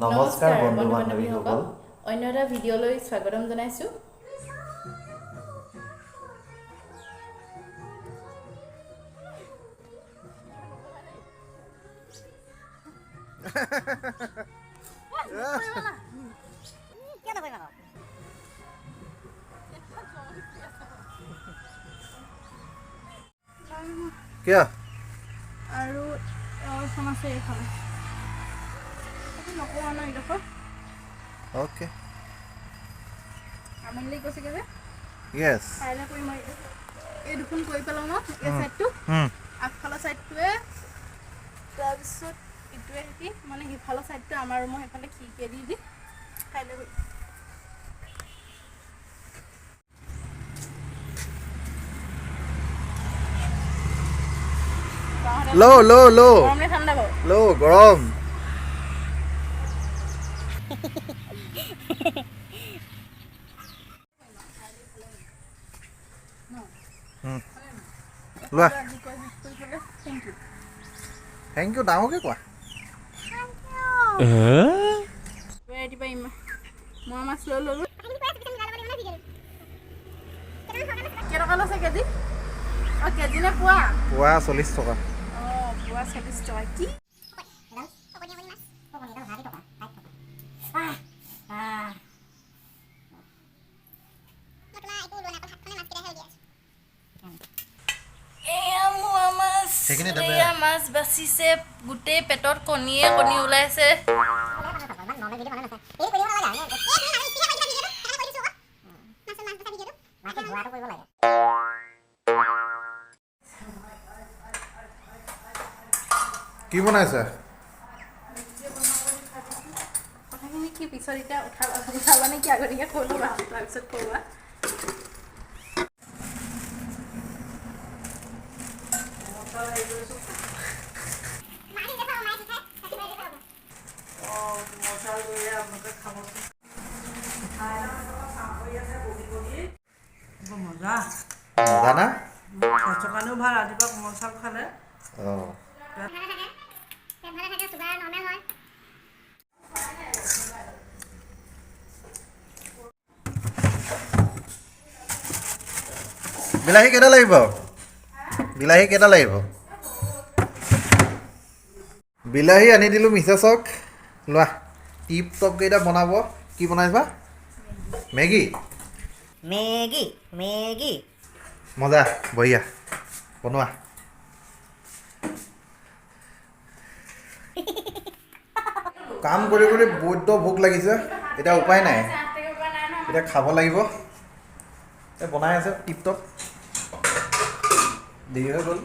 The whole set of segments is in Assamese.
নমস্কাৰ বন্ধু বান্ধৱীসকল, অন্য এটা ভিডিঅ'লৈ স্বাগতম জনাইছোঁ। কিয় আৰু এখন আছে এইফালে নকওঁ ন এইডোখৰ অ'কে আমনি গৈছেগৈ যে য়েছ কাইলৈ কৰিম এই দুখন কৰি পেলাওঁ ন এই ছাইডটো আগফালৰ ছাইডটোৱে তাৰপিছত ইটোৱে সিটি মানে সিফালৰ ছাইডটো আমাৰ ৰুমৰ সেইফালে খিৰিকীয়ে দি কাইলৈ কৰিম। গৰম নে ঠাণ্ডা বাৰু? গৰম। লোৱা থেংক ইউ ডাঙৰকৈ কোৱা। মোৱা মাছ লৈ ল'লোঁ। কেইটকা লৈছে কেজি? অঁ কেজি নে পোৱা? পোৱা 40 টকা। অঁ পোৱা 40 টকা। কি মাছ বাচিছে, গোটেই পেটত কণী ওলাইছে। কি বনাইছা? কথাখিনি কি পিছত এতিয়া উঠাবা নে কি আগতীয়াকৈ কৈ ল'বা তাৰপিছত ক'বা। মজা না? স্বাস্থ্যৰ কাৰণেও ভাল, ৰাতিপুৱা কোমল চাউল খালে। বিলাহী কেইটা লাগিব? বিলাহী আনি দিলোঁ মিছেছক। লোৱা টিপ টপ কেইটা বনাব। কি বনাইছা? মেগী মজা বঢ়িয়া বনোৱা। কাম কৰি কৰি বৈদ্য ভোক লাগিছে, এতিয়া উপায় নাই, এতিয়া খাব লাগিব। বনাই আছে টিপ টপ, দেৰি হৈ গ'ল।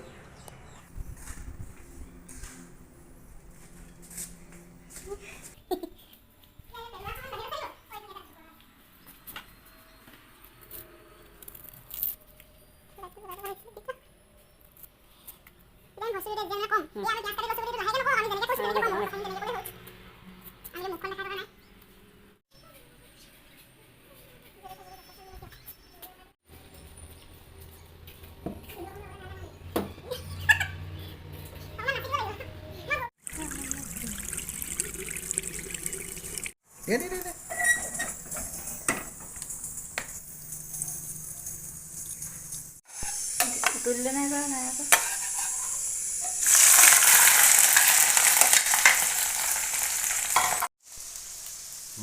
তুলিলে নাই বাৰু নাই আকৌ।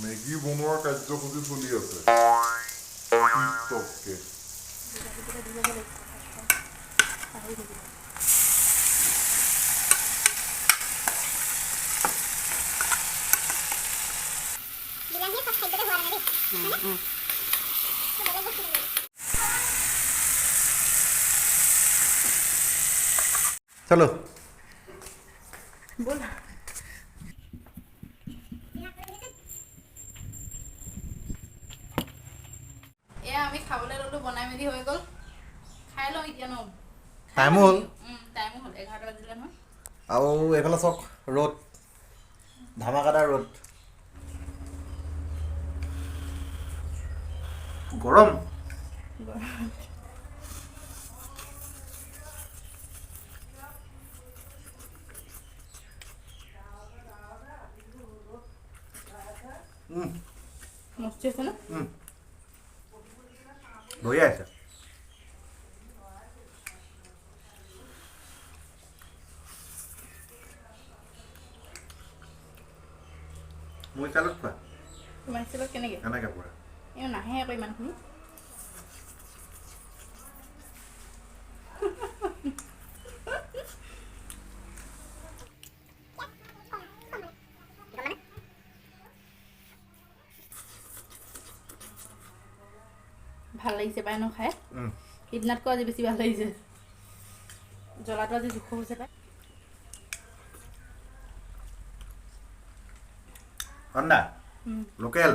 মেগী বনোৱাৰ কাৰ্যসূচী চলি আছে। চলো ব'লা এয়া আমি খাবলৈ ল'লোঁ, বনাই মেলি হৈ গ'ল। খাই লওঁ এতিয়া ন? টাইমো হ'ল। টাইমো হ'ল 11টা বাজিলে নহয়। আৰু এইফালে চাওক ৰ'দ, ধামাকাদাৰ ৰ'দ, গৰম। মস্তি আছে ন বঢ়িয়া আছে মোৰ চালত খোৱা তোমাৰ ষ্টাইলত কেনেকৈ কেনেকৈ পুৰা এই নাহে আকৌ ইমানখিনি ভাল লাগিছে পাই ন খাই সিদিনাতকৈ আজি বেছি ভাল লাগিছে জ্বলাটো আজি জোখৰ হৈছে পাই ঠাণ্ডা লোকেল